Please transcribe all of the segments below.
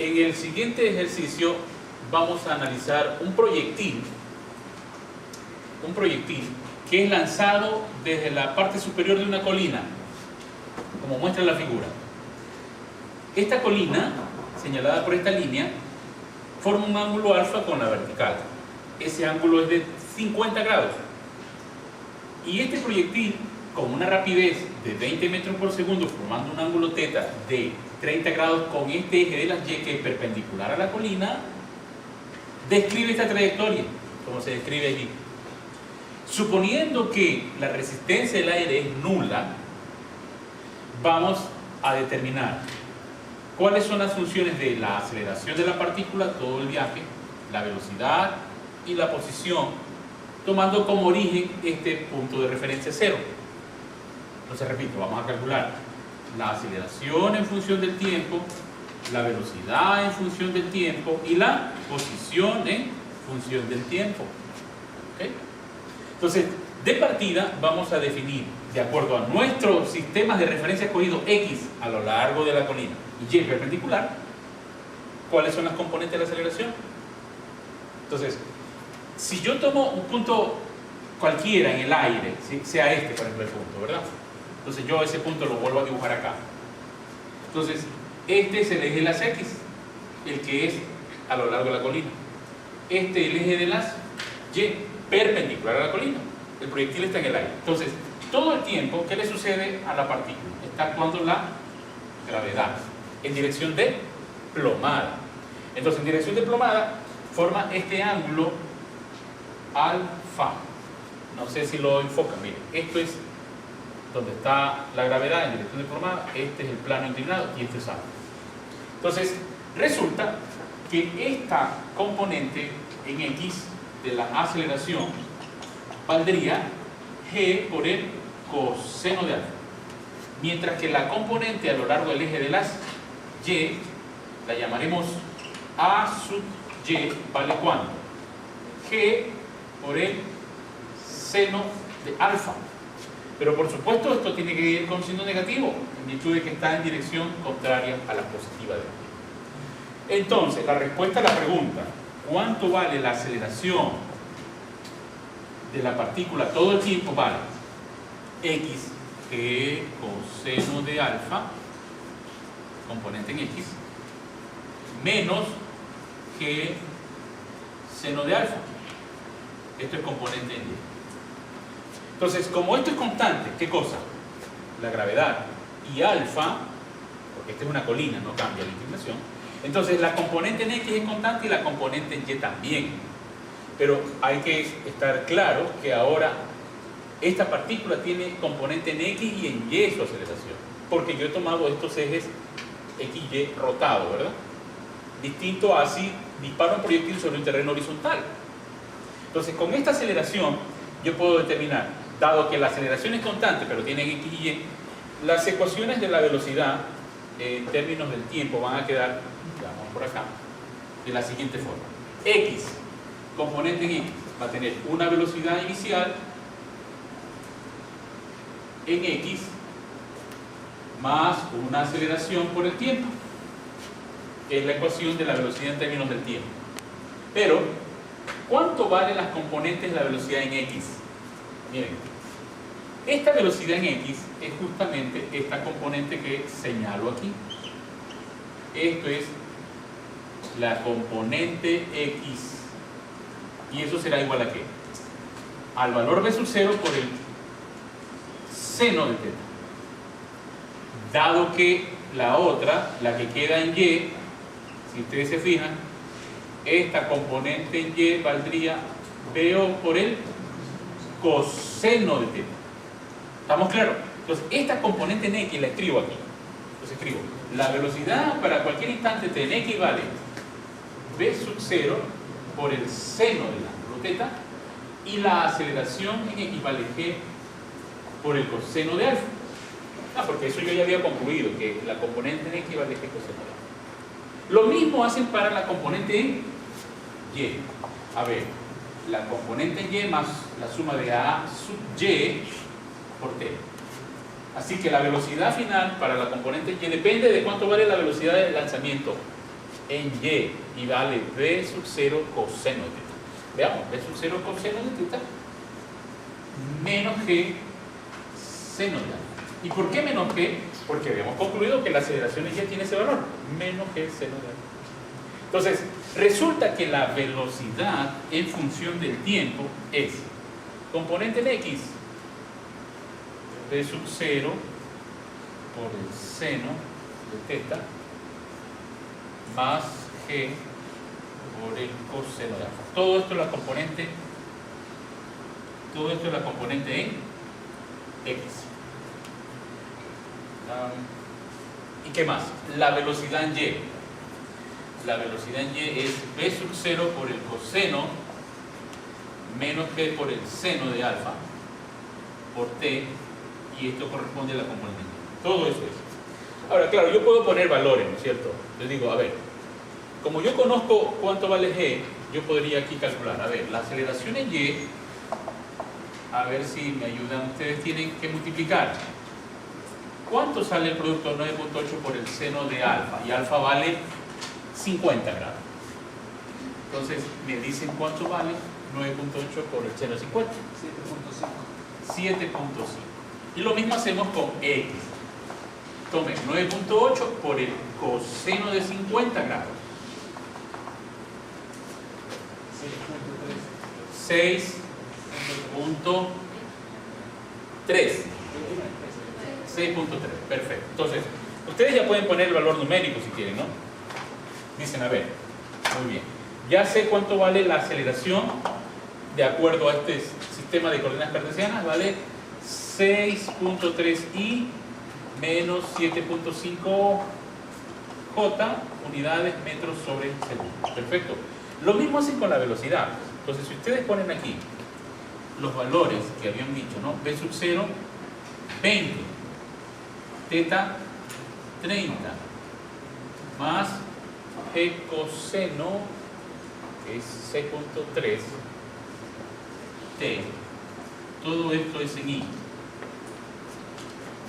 En el siguiente ejercicio vamos a analizar un proyectil que es lanzado desde la parte superior de una colina, como muestra la figura. Esta colina, señalada por esta línea, forma un ángulo alfa con la vertical. Ese ángulo es de 50 grados. Y este proyectil, con una rapidez de 20 metros por segundo, formando un ángulo θ de 30 grados con este eje de las Y que es perpendicular a la colina, describe esta trayectoria, como se describe allí. Suponiendo que la resistencia del aire es nula, vamos a determinar cuáles son las funciones de la aceleración de la partícula, todo el viaje, la velocidad y la posición, tomando como origen este punto de referencia cero. Entonces, repito, vamos a calcular la aceleración en función del tiempo, la velocidad en función del tiempo y la posición en función del tiempo. ¿Okay? Entonces, de partida vamos a definir, de acuerdo a nuestros sistemas de referencia escogidos X a lo largo de la colina y Y perpendicular, cuáles son las componentes de la aceleración. Entonces, si yo tomo un punto cualquiera en el aire, ¿sí? Sea este, por ejemplo, el punto, ¿verdad? Entonces yo ese punto lo vuelvo a dibujar acá. Entonces, este es el eje de las X, el que es a lo largo de la colina. Este es el eje de las Y, perpendicular a la colina. El proyectil está en el aire. Entonces, todo el tiempo, ¿qué le sucede a la partícula? Está actuando la gravedad en dirección de plomada. Entonces, en dirección de plomada, forma este ángulo alfa. No sé si lo enfocan. Miren, esto es donde está la gravedad en dirección de plomada, este es el plano inclinado y este es alfa. Entonces, resulta que esta componente en X de la aceleración valdría G por el coseno de alfa, mientras que la componente a lo largo del eje de las Y la llamaremos A sub Y, ¿vale cuánto? G por el seno de alfa. Pero por supuesto esto tiene que ir con signo negativo, en virtud de que está en dirección contraria a la positiva de la. Entonces, la respuesta a la pregunta, ¿cuánto vale la aceleración de la partícula todo el tiempo? Vale X, G coseno de alfa, componente en X, menos G seno de alfa. Esto es componente en Y. Entonces, como esto es constante, ¿qué cosa? La gravedad y alfa, porque esta es una colina, no cambia la inclinación. Entonces, la componente en X es constante y la componente en Y también. Pero hay que estar claro que ahora esta partícula tiene componente en X y en Y su aceleración. Porque yo he tomado estos ejes X y Y rotados, ¿verdad? Distinto a si disparo un proyectil sobre un terreno horizontal. Entonces, con esta aceleración, yo puedo determinar, dado que la aceleración es constante, pero tiene X y Y, las ecuaciones de la velocidad en términos del tiempo van a quedar, vamos por acá, de la siguiente forma. X, componente en X, va a tener una velocidad inicial en X más una aceleración por el tiempo, que es la ecuación de la velocidad en términos del tiempo. Pero, ¿cuánto valen las componentes de la velocidad en X? Miren, esta velocidad en X es justamente esta componente que señalo aquí. Esto es la componente X. Y eso será igual a ¿qué? Al valor de sub 0 por el seno de θ. Dado que la otra, la que queda en Y, si ustedes se fijan, esta componente en Y valdría BO por el coseno de θ. ¿Estamos claros? Entonces, esta componente en X la escribo aquí. Entonces escribo, la velocidad para cualquier instante t en X vale B sub 0 por el seno del ángulo θ y la aceleración en X vale G por el coseno de alfa. Porque eso yo ya había concluido, que la componente en X vale G coseno de alfa. Lo mismo hacen para la componente en Y. A ver, la componente en Y más la suma de A sub Y por T. Así que la velocidad final para la componente Y depende de cuánto vale la velocidad del lanzamiento en Y y vale B sub 0 coseno de teta. Veamos, B sub 0 coseno de teta menos G seno de alfa. ¿Y por qué menos G? Porque habíamos concluido que la aceleración en Y tiene ese valor, menos G seno de alfa. Entonces, resulta que la velocidad en función del tiempo es componente en X, B sub 0 por el seno de teta más G por el coseno de alfa. Todo esto es la componente en X. ¿Y qué más? La velocidad en Y. La velocidad en Y es B sub 0 por el coseno menos G por el seno de alfa por T, y esto corresponde a la componente Y. Todo eso es. Ahora, claro, yo puedo poner valores, ¿no es cierto? Les digo, a ver, como yo conozco cuánto vale G, yo podría aquí calcular, a ver, la aceleración en Y, a ver si me ayudan, ustedes tienen que multiplicar. ¿Cuánto sale el producto 9.8 por el seno de alfa? Y alfa vale 50 grados. Entonces, me dicen cuánto vale 9.8 por el seno de 50. 7.5. Y lo mismo hacemos con X. Tome 9.8 por el coseno de 50 grados. 6.3. 6.3, perfecto. Entonces, ustedes ya pueden poner el valor numérico si quieren, ¿no? Dicen, a ver, muy bien, ya sé cuánto vale la aceleración de acuerdo a este sistema de coordenadas cartesianas, vale 6.3i menos 7.5 j unidades metros sobre segundo. Perfecto. Lo mismo hacen con la velocidad. Entonces, si ustedes ponen aquí los valores que habían dicho, ¿no? B sub 0, 20, teta, 30, más G coseno, que es 6.3, T. Todo esto es en I.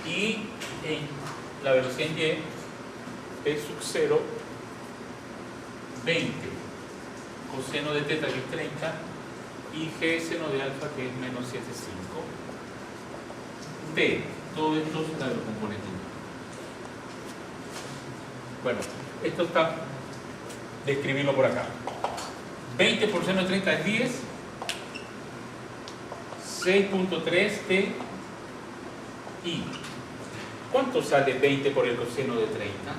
Y en la velocidad en Y, B sub 0, 20, coseno de teta, que es 30, y G seno de alfa, que es menos 7,5. T, todo esto es la de los componentes. Bueno, esto está de escribirlo por acá. 20 por seno de 30 es 10. 6.3 T. Y ¿cuánto sale 20 por el coseno de 30?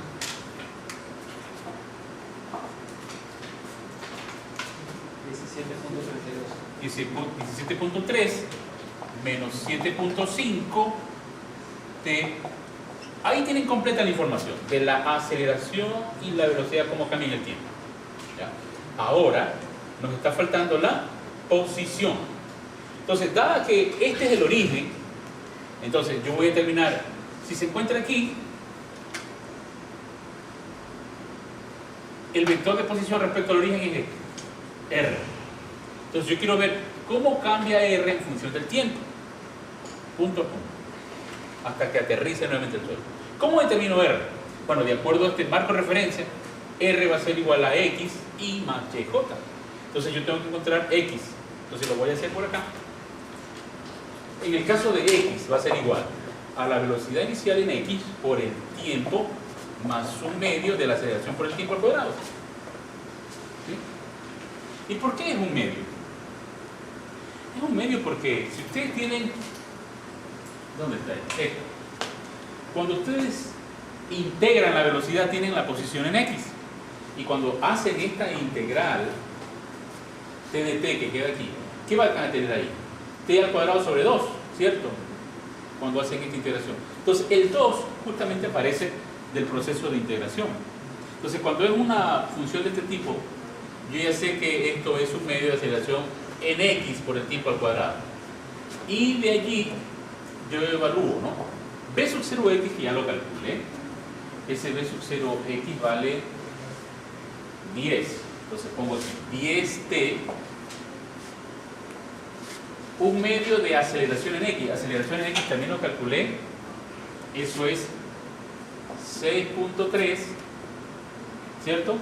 17.3 menos 7.5 T. Ahí tienen completa la información de la aceleración y la velocidad, cómo cambia en el tiempo. ¿Ya? Ahora nos está faltando la posición. Entonces, dada que este es el origen, entonces yo voy a determinar si se encuentra aquí el vector de posición respecto al origen es este, R. Entonces yo quiero ver cómo cambia R en función del tiempo. Punto a punto. Hasta que aterrice nuevamente el suelo. ¿Cómo determino R? Bueno, de acuerdo a este marco de referencia, R va a ser igual a X y más YJ. Entonces yo tengo que encontrar X. Entonces lo voy a hacer por acá. En el caso de X va a ser igual a la velocidad inicial en X por el tiempo más un medio de la aceleración por el tiempo al cuadrado. ¿Sí? ¿Y por qué es un medio? Es un medio porque si ustedes tienen... ¿Dónde está esto? Cuando ustedes integran la velocidad tienen la posición en X. Y cuando hacen esta integral T de T que queda aquí, ¿qué van a tener ahí? T al cuadrado sobre 2, ¿cierto? Cuando hacen esta integración. Entonces el 2 justamente aparece del proceso de integración. Entonces cuando es una función de este tipo, yo ya sé que esto es un medio de aceleración en X por el tiempo al cuadrado. Y de allí yo evalúo, ¿no? B sub 0x, que ya lo calculé, ese B sub 0x vale 10. Entonces pongo aquí 10t, un medio de aceleración en X. Aceleración en X también lo calculé, eso es 6.3, ¿cierto?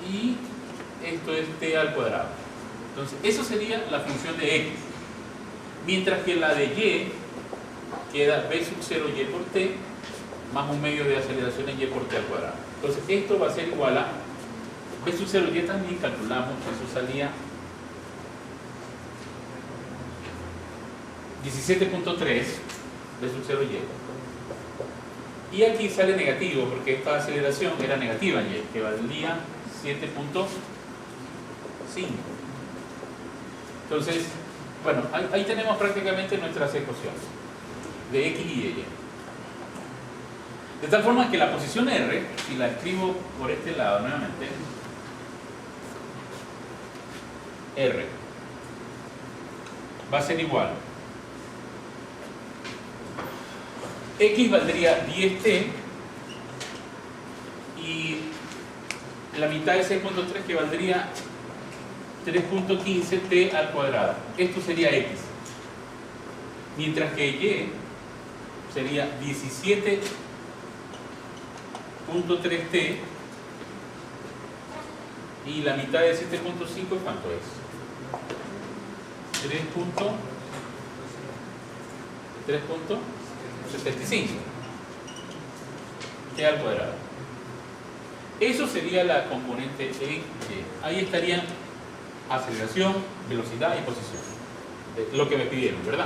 y esto es t al cuadrado. Entonces, eso sería la función de x. Mientras que la de y queda b sub 0y por t más un medio de aceleración en y por t al cuadrado. Entonces, esto va a ser igual a b sub 0y también calculamos, eso salía 17.3 b sub 0y. Y aquí sale negativo porque esta aceleración era negativa en y, que valía 7.5. Entonces, bueno, ahí tenemos prácticamente nuestras ecuaciones de x y y. De tal forma que la posición R, si la escribo por este lado nuevamente, R va a ser igual. X valdría 10t y la mitad de 6.3 que valdría 3.15t al cuadrado. Esto sería x. Mientras que y sería 17.3t y la mitad de 7.5 ¿cuánto es? 3.75 t al cuadrado. Eso sería la componente en y. Ahí estarían aceleración, velocidad y posición, lo que me pidieron, ¿verdad?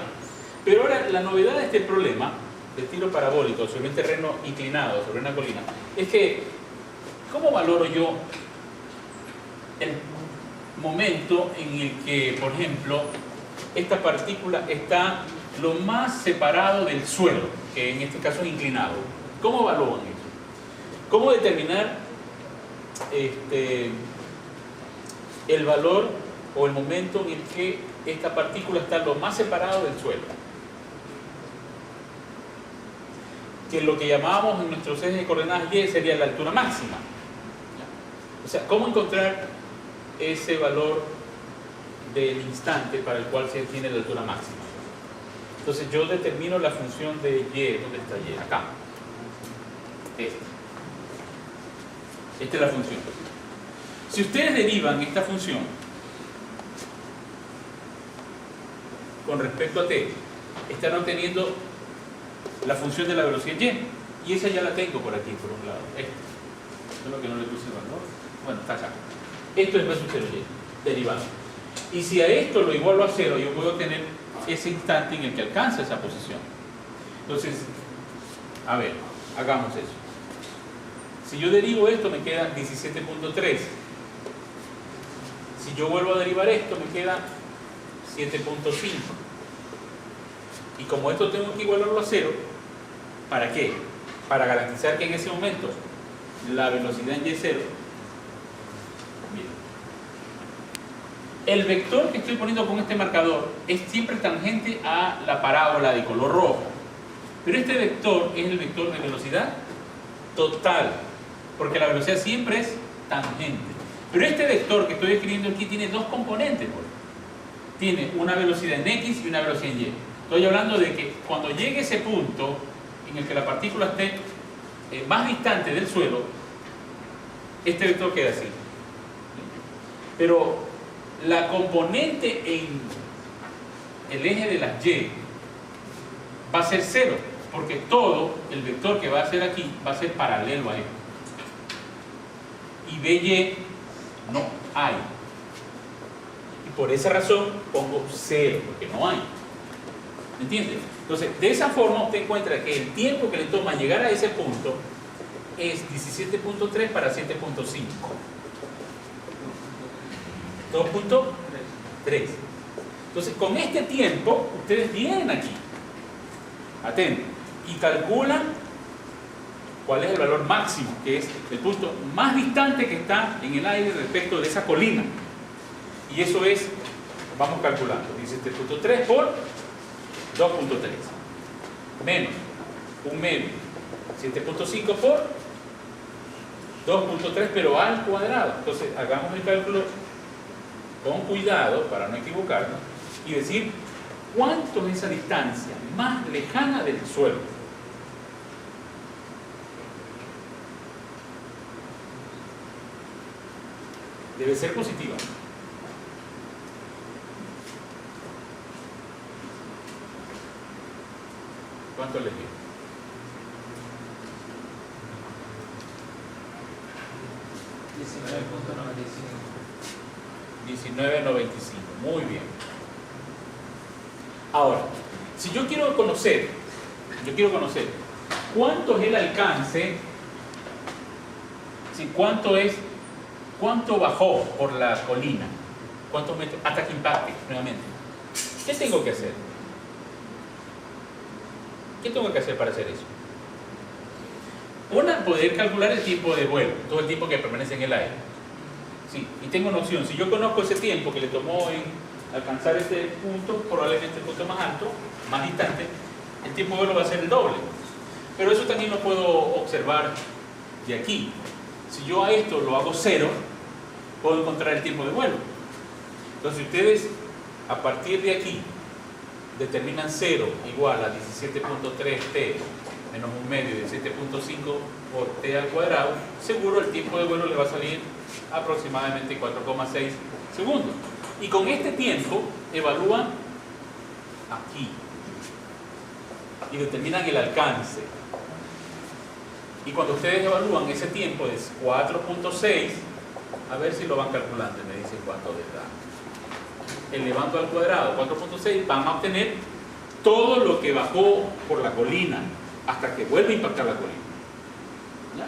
Pero ahora la novedad de este problema de tiro parabólico sobre un terreno inclinado, sobre una colina, es que ¿cómo valoro yo el momento en el que, por ejemplo, esta partícula está lo más separado del suelo, que en este caso es inclinado? ¿Cómo evalúan eso? ¿Cómo determinar el valor o el momento en el que esta partícula está lo más separado del suelo? Que lo que llamábamos en nuestros ejes de coordenadas y sería la altura máxima. O sea, ¿cómo encontrar ese valor del instante para el cual se tiene la altura máxima? Entonces yo determino la función de y. ¿Dónde está y? Acá. Esta es la función. Si ustedes derivan esta función con respecto a t, están obteniendo la función de la velocidad y esa ya la tengo por aquí, por un lado. Esto es lo que no le puse el valor. Bueno, está acá. Esto es b sub 0y, derivado. Y si a esto lo igualo a 0, yo voy a obtener ese instante en el que alcanza esa posición. Entonces, a ver, hagamos eso. Si yo derivo esto, me queda 17.3. Si yo vuelvo a derivar esto, me queda 7.5. Y como esto tengo que igualarlo a 0, ¿para qué? Para garantizar que en ese momento la velocidad en y es 0. El vector que estoy poniendo con este marcador es siempre tangente a la parábola de color rojo. Pero este vector es el vector de velocidad total, porque la velocidad siempre es tangente. Pero este vector que estoy escribiendo aquí tiene dos componentes. Tiene una velocidad en x y una velocidad en y. Estoy hablando de que cuando llegue ese punto en el que la partícula esté más distante del suelo, este vector queda así. Pero la componente en el eje de las y va a ser 0, porque todo el vector que va a ser aquí va a ser paralelo a él. Y BY no hay. Y por esa razón pongo 0, porque no hay. ¿Me entiendes? Entonces, de esa forma usted encuentra que el tiempo que le toma llegar a ese punto es 17.3 para 7.5. 2.3. Entonces, con este tiempo, ustedes vienen aquí, atentos, y calculan cuál es el valor máximo, que es el punto más distante que está en el aire respecto de esa colina. Y eso es, vamos calculando, 17.3 por 2.3, menos un medio, 7.5 por 2.3, pero al cuadrado. Entonces, hagamos el cálculo con cuidado para no equivocarnos y decir cuánto es esa distancia más lejana del suelo. Debe ser positiva. ¿Cuánto les dio? 19.95. Muy bien. Ahora, si yo quiero conocer cuánto es el alcance, ¿sí? Cuánto bajó por la colina, cuántos metros, hasta que impacte nuevamente. ¿Qué tengo que hacer? ¿Qué tengo que hacer para hacer eso? Una, poder calcular el tiempo de vuelo, todo el tiempo que permanece en el aire. Sí, y tengo una opción. Si yo conozco ese tiempo que le tomó en alcanzar este punto, probablemente el punto más alto, más distante, el tiempo de vuelo va a ser el doble. Pero eso también lo puedo observar de aquí. Si yo a esto lo hago 0, puedo encontrar el tiempo de vuelo. Entonces ustedes, a partir de aquí, determinan 0 igual a 17.3t menos 1 medio de 7.5 por t al cuadrado, seguro el tiempo de vuelo le va a salir aproximadamente 4,6 segundos. Y con este tiempo evalúan aquí y determinan el alcance. Y cuando ustedes evalúan ese tiempo de 4.6, a ver si lo van calculando y me dicen cuánto les da. Elevando al cuadrado 4.6, van a obtener todo lo que bajó por la colina hasta que vuelve a impactar la colina. ¿Ya?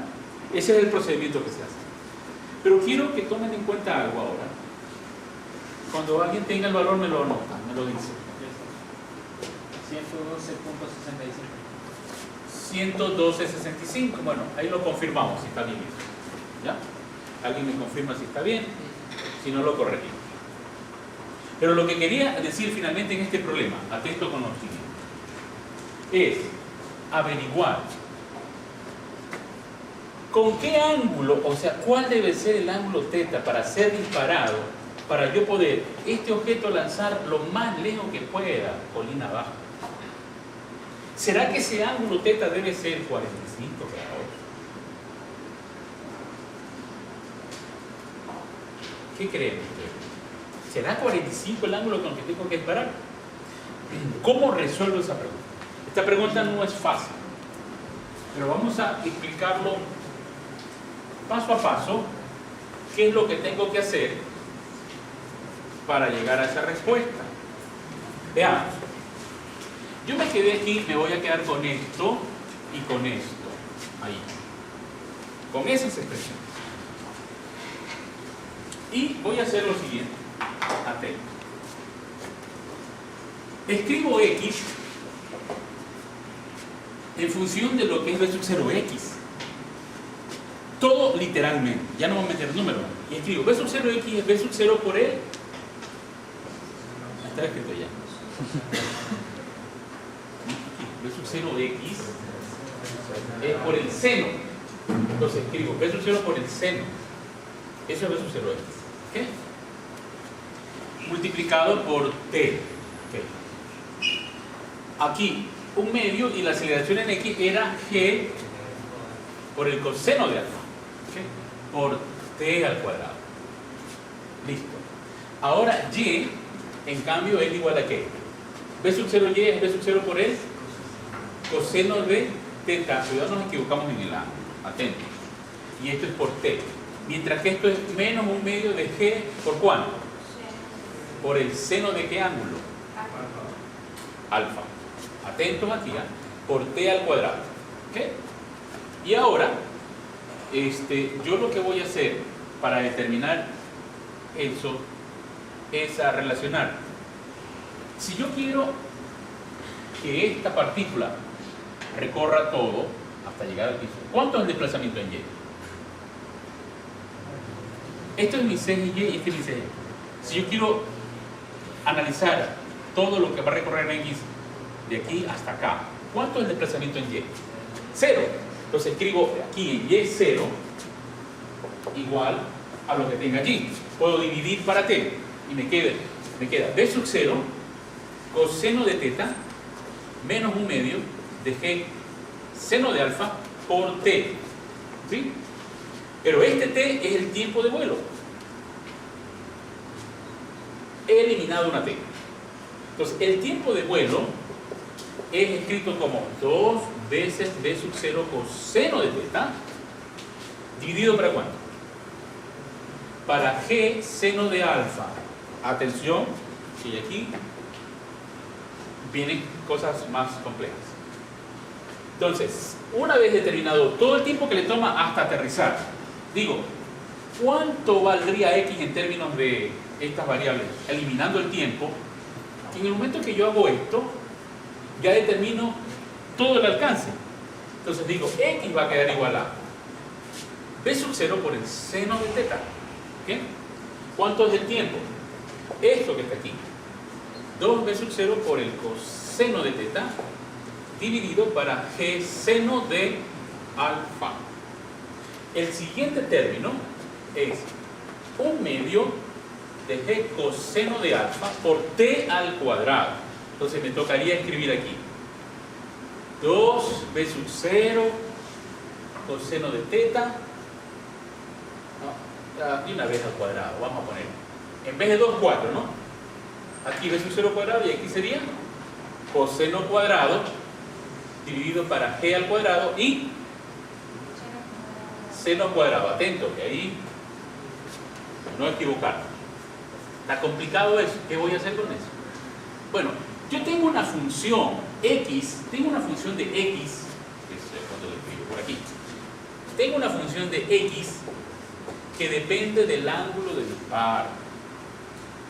Ese es el procedimiento que se hace. Pero quiero que tomen en cuenta algo ahora. Cuando alguien tenga el valor me lo anota, me lo dice. 112.65. Bueno, ahí lo confirmamos si está bien eso. ¿Ya? Alguien me confirma si está bien, si no lo corregimos. Pero lo que quería decir finalmente en este problema, atento con lo siguiente, es averiguar con qué ángulo, o sea, cuál debe ser el ángulo θ para ser disparado, para yo poder este objeto lanzar lo más lejos que pueda, colina abajo. ¿Será que ese ángulo θ debe ser 45 grados? ¿Qué creen ustedes? ¿Será 45 el ángulo con el que tengo que disparar? ¿Cómo resuelvo esa pregunta? Esta pregunta no es fácil, pero vamos a explicarlo paso a paso, qué es lo que tengo que hacer para llegar a esa respuesta. Veamos. Yo me quedé aquí, me voy a quedar con esto y con esto, ahí, con esas expresiones. Y voy a hacer lo siguiente, atento. Escribo x en función de lo que es b sub 0x. Todo literalmente, ya no voy a meter números. Y escribo b sub 0x es b sub 0 por el... Está escrito ya. B sub 0x es por el seno. Entonces escribo b sub 0 por el seno. Eso es b sub 0x. ¿Qué? Multiplicado por t. ¿Qué? Aquí, un medio y la aceleración en x era g por el coseno de alfa. ¿Qué? Por t al cuadrado. Listo. Ahora y, en cambio, es igual a qué? B sub 0y es b sub 0 por el coseno de θ. Cuidado, nos equivocamos en el ángulo. Atentos. Y esto es por t. Mientras que esto es menos un medio de g por ¿cuánto? Por el seno de qué ángulo? Alfa. Atentos aquí, ¿eh? Por t al cuadrado. ¿Okay? Y ahora, yo lo que voy a hacer para determinar eso es a relacionar. Si yo quiero que esta partícula recorra todo hasta llegar al piso, ¿cuánto es el desplazamiento en y? Esto es mi C y este es mi C. Si yo quiero analizar todo lo que va a recorrer en X de aquí hasta acá, ¿cuánto es el desplazamiento en Y? 0. Entonces escribo aquí en Y 0 igual a lo que tenga allí. Puedo dividir para t y me queda b sub 0 coseno de θ menos un medio de g seno de alfa por t. ¿Sí? Pero este t es el tiempo de vuelo. he eliminado una t. Entonces, el tiempo de vuelo es escrito como 2 veces b sub 0 coseno de teta, dividido ¿para cuánto? Para g seno de alfa. Atención, que aquí vienen cosas más complejas. Entonces, una vez determinado todo el tiempo que le toma hasta aterrizar, digo, ¿cuánto valdría x en términos de estas variables? Eliminando el tiempo. En el momento que yo hago esto, ya determino todo el alcance. Entonces digo, x va a quedar igual a b sub 0 por el seno de teta. ¿Okay? ¿Cuánto es el tiempo? Esto que está aquí. 2b sub 0 por el coseno de teta dividido para g seno de alfa. El siguiente término es 1 medio de g coseno de alfa por t al cuadrado. Entonces me tocaría escribir aquí 2b sub 0 coseno de teta, de una vez al cuadrado, vamos a poner, en vez de 2, 4, ¿no? Aquí b sub 0 cuadrado y aquí sería coseno cuadrado dividido para g al cuadrado y seno cuadrado. Atento, que ahí no equivocar. Está complicado eso. ¿Qué voy a hacer con eso? Bueno, yo tengo una función x, tengo una función de x, que es cuando lo escribo por aquí, tengo una función de x que depende del ángulo de disparo.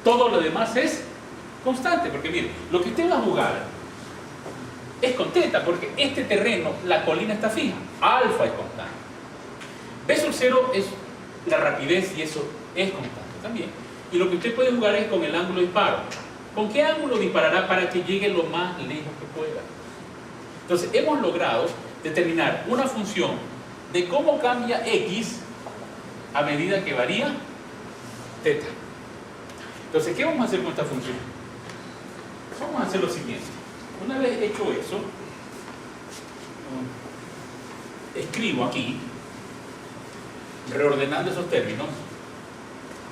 Todo lo demás es constante, porque miren, lo que usted va a jugar es con teta, porque este terreno, la colina está fija, alfa es constante. B sub 0 es la rapidez y eso es constante también. Y lo que usted puede jugar es con el ángulo de disparo. ¿Con qué ángulo disparará para que llegue lo más lejos que pueda? Entonces, hemos logrado determinar una función de cómo cambia x a medida que varía teta. Entonces, ¿qué vamos a hacer con esta función? Vamos a hacer lo siguiente. Una vez hecho eso, escribo aquí, reordenando esos términos,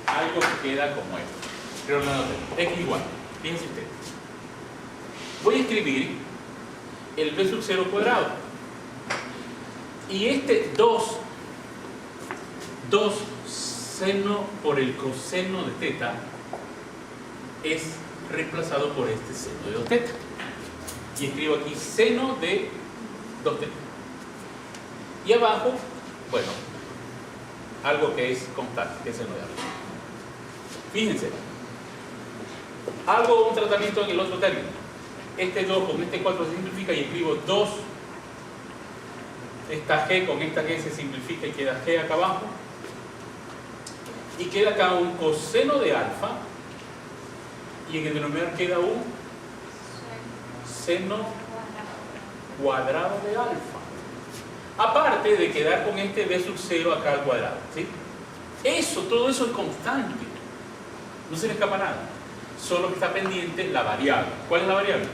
algo que queda como esto. Reordenando términos. X igual. Fíjense ustedes. Voy a escribir el b sub 0 cuadrado. Y este 2 seno por el coseno de teta es reemplazado por este seno de 2 teta. Y escribo aquí seno de 2 teta. Y abajo, bueno, algo que es constante, que es seno de alfa. Fíjense, hago un tratamiento en el otro término. Este 2 con este 4 se simplifica y escribo 2. Esta g con esta g se simplifica y queda g acá abajo. Y queda acá un coseno de alfa. Y en el denominador queda un seno cuadrado de alfa. Aparte de quedar con este b sub 0 acá al cuadrado. ¿Sí? Todo eso es constante. No se le escapa nada. Solo que está pendiente la variable. ¿Cuál es la variable?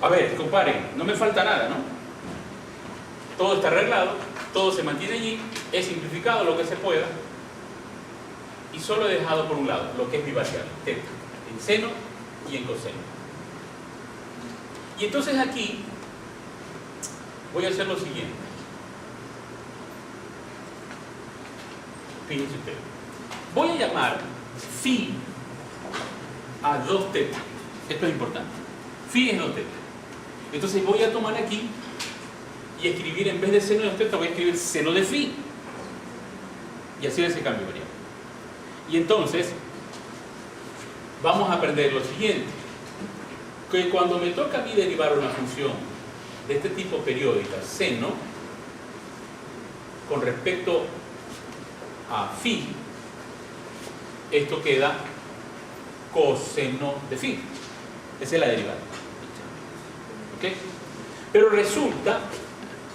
A ver, comparen. No me falta nada, ¿no? Todo está arreglado. Todo se mantiene allí. He simplificado lo que se pueda. Y solo he dejado por un lado lo que es mi variable. Teta. En seno y en coseno. Y entonces aquí voy a hacer lo siguiente. Fíjense ustedes. Voy a llamar phi a 2 teta. Esto es importante. Phi es 2 teta. Entonces voy a tomar aquí y escribir, en vez de seno de 2 teta, voy a escribir seno de phi. Y así ese cambio variable. Y entonces vamos a aprender lo siguiente. Que cuando me toca a mí derivar una función de este tipo periódica, seno, con respecto a phi, esto queda coseno de phi. Esa es la derivada. ¿Ok? Pero resulta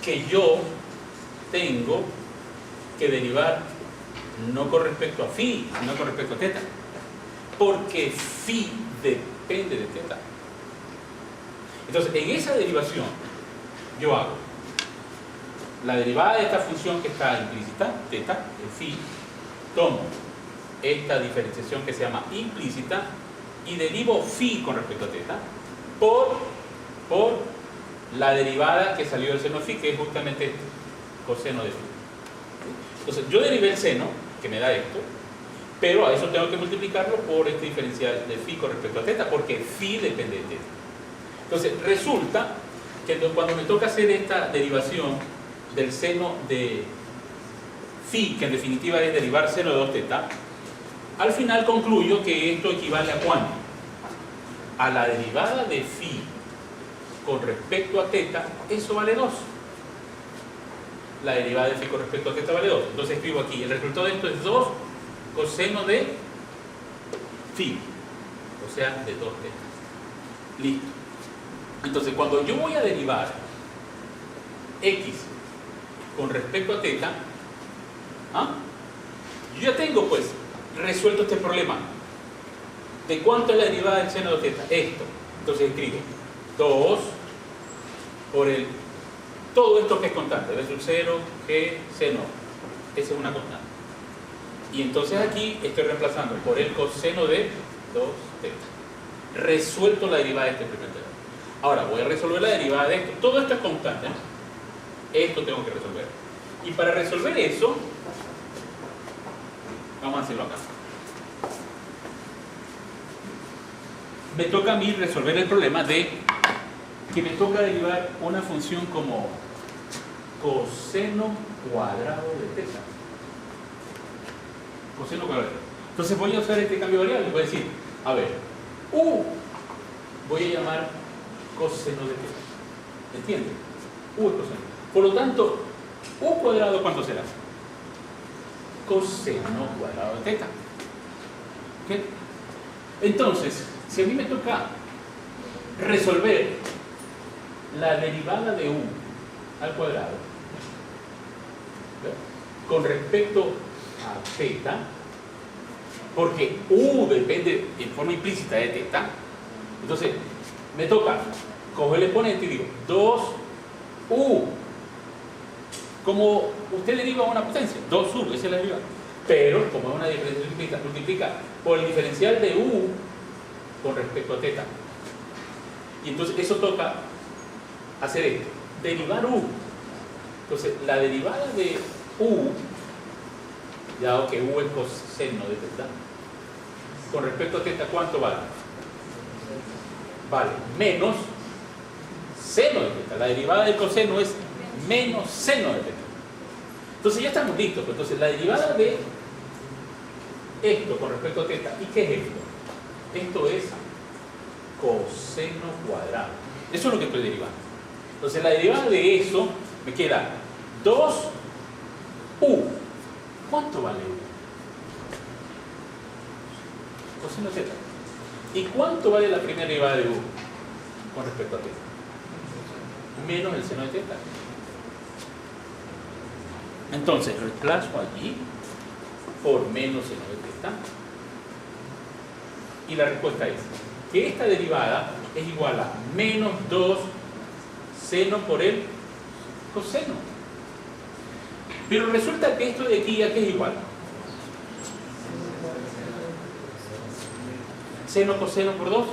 que yo tengo que derivar no con respecto a phi, sino con respecto a teta. Porque phi depende de teta. Entonces, en esa derivación, yo hago la derivada de esta función que está implícita, teta, el phi, tomo esta diferenciación que se llama implícita y derivo phi con respecto a θ por la derivada que salió del seno phi, que es justamente coseno de phi. Entonces yo derivé el seno, que me da esto, pero a eso tengo que multiplicarlo por este diferencial de phi con respecto a θ, porque phi depende de θ. Entonces resulta que cuando me toca hacer esta derivación del seno de phi, que en definitiva es derivar seno de 2θ, al final concluyo que esto equivale a ¿cuánto? A la derivada de phi con respecto a θ, eso vale 2. La derivada de phi con respecto a θ vale 2. Entonces escribo aquí, el resultado de esto es 2 coseno de phi, o sea, de 2θ. Listo. Entonces, cuando yo voy a derivar x con respecto a θ, yo ya tengo pues resuelto este problema de cuánto es la derivada del seno de θ, esto. Entonces escribo 2 por todo esto que es constante, b sub 0, g, seno, esa es una constante. Y entonces aquí estoy reemplazando por el coseno de 2θ. Resuelto la derivada de este primer término. Ahora voy a resolver la derivada de esto. Todo esto es constante, ¿no? Esto tengo que resolver. Y para resolver eso, vamos a hacerlo acá. Me toca a mí resolver el problema de que me toca derivar una función como coseno cuadrado de θ. Coseno cuadrado. Entonces voy a usar este cambio de variable. Voy a decir, a ver, u voy a llamar coseno de θ. ¿Entiendes? U es coseno. Por lo tanto, u cuadrado, ¿cuánto será? Coseno cuadrado de θ. ¿Ok? Entonces, si a mí me toca resolver la derivada de u al cuadrado, ¿verdad?, con respecto a θ, porque u depende en forma implícita de θ, entonces me toca coger el exponente y digo 2u, como usted deriva una potencia, 2u, esa es la derivada, pero como es una diferencial implícita, multiplica por el diferencial de u con respecto a θ, y entonces eso toca hacer esto, derivar u. Entonces la derivada de u, dado que u es coseno de θ, con respecto a θ, ¿cuánto vale? Vale menos seno de θ. La derivada del coseno es menos seno de θ. Entonces ya estamos listos. Entonces la derivada de esto con respecto a θ, ¿y qué es esto? Esto es coseno cuadrado. Eso es lo que estoy derivando. Entonces la derivada de eso me queda 2u. ¿Cuánto vale u? Coseno de θ. ¿Y cuánto vale la primera derivada de u con respecto a θ? Menos el seno de θ. Entonces reemplazo allí por menos seno de θ. Y la respuesta es que esta derivada es igual a menos 2 seno por el coseno. Pero resulta que esto de aquí a qué es igual. Seno coseno por 2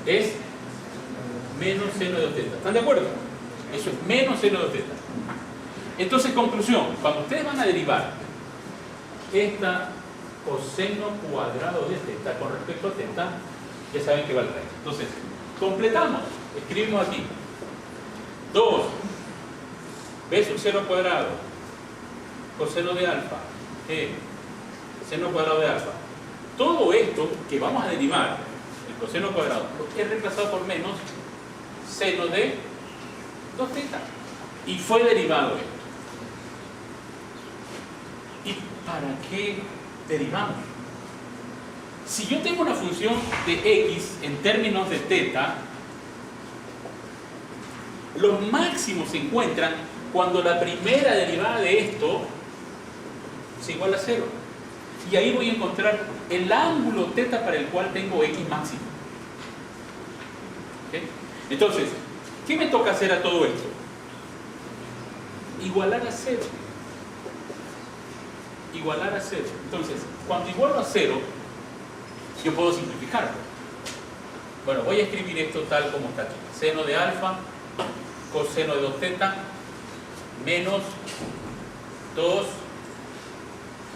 es menos seno de 2θ. ¿Están de acuerdo? Eso es menos seno de 2θ. Entonces, conclusión, cuando ustedes van a derivar esta coseno cuadrado de θ con respecto a θ, ya saben que va al revés. Entonces, completamos. Escribimos aquí 2 b sub 0 al cuadrado coseno de alfa seno cuadrado de alfa. Todo esto que vamos a derivar, el coseno cuadrado, es reemplazado por menos seno de 2θ. Y fue derivado esto. ¿Y para qué derivamos? Si yo tengo una función de x en términos de θ, los máximos se encuentran cuando la primera derivada de esto es igual a 0. Y ahí voy a encontrar el ángulo θ para el cual tengo x máximo. ¿Okay? Entonces, ¿qué me toca hacer a todo esto? Igualar a 0. igualar a 0. Entonces, cuando igualo a 0, yo puedo simplificarlo. Bueno, voy a escribir esto tal como está aquí. Seno de alfa, coseno de 2 teta, menos 2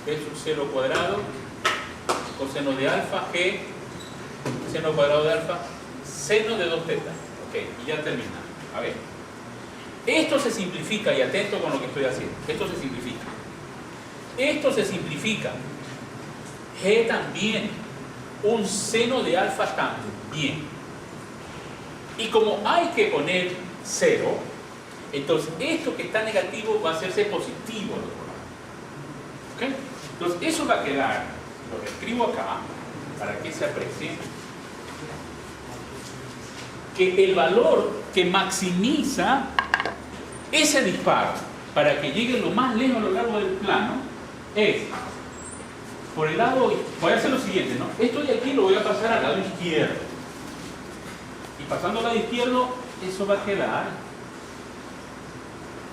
b sub 0 cuadrado, coseno de alfa, g, seno cuadrado de alfa, seno de 2 teta. Ok, y ya termina. A ver. Esto se simplifica, y atento con lo que estoy haciendo. Esto se simplifica. Esto se simplifica. G también. Un seno de alfa también. Y como hay que poner 0, entonces esto que está negativo va a hacerse positivo al otro lado. ¿Ok? Entonces eso va a quedar, lo escribo acá, para que se aprecie, que el valor que maximiza ese disparo para que llegue lo más lejos a lo largo del plano es, por el lado, voy a hacer lo siguiente, ¿no? Esto de aquí lo voy a pasar al lado izquierdo. Y pasando al lado izquierdo, eso va a quedar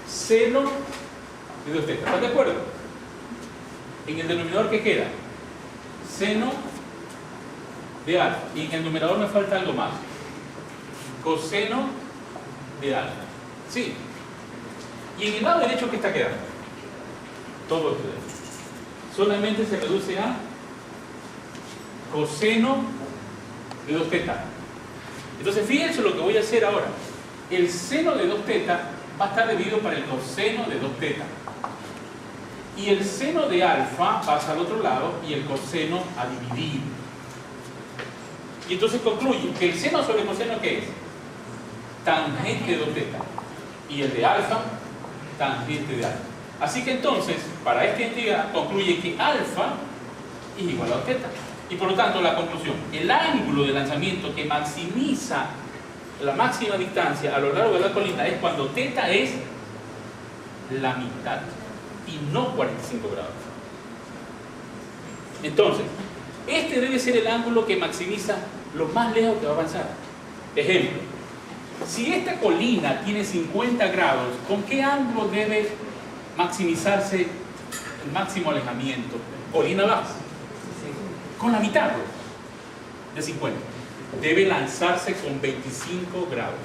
seno de 2 teta. ¿Estás de acuerdo? En el denominador, ¿qué queda? Seno de alfa. Y en el numerador me falta algo más. Coseno de alfa. Sí. Y en el lado derecho, ¿qué está quedando? Todo esto de aquí. Solamente se reduce a coseno de 2 teta. Entonces, fíjense lo que voy a hacer ahora. El seno de 2 teta va a estar dividido para el coseno de 2 teta. Y el seno de alfa pasa al otro lado y el coseno a dividir. Y entonces concluye que el seno sobre el coseno, ¿qué es? Tangente de 2 teta. Y el de alfa, tangente de alfa. Así que entonces, para esta entidad, concluye que alfa es igual a 2 teta. Y por lo tanto, la conclusión, el ángulo de lanzamiento que maximiza la máxima distancia a lo largo de la colina es cuando teta es la mitad y no 45 grados. Entonces, este debe ser el ángulo que maximiza lo más lejos que va a avanzar. Ejemplo, si esta colina tiene 50 grados, ¿con qué ángulo debe maximizarse el máximo alejamiento? Colina baja. Con la mitad de 50. Debe lanzarse con 25 grados.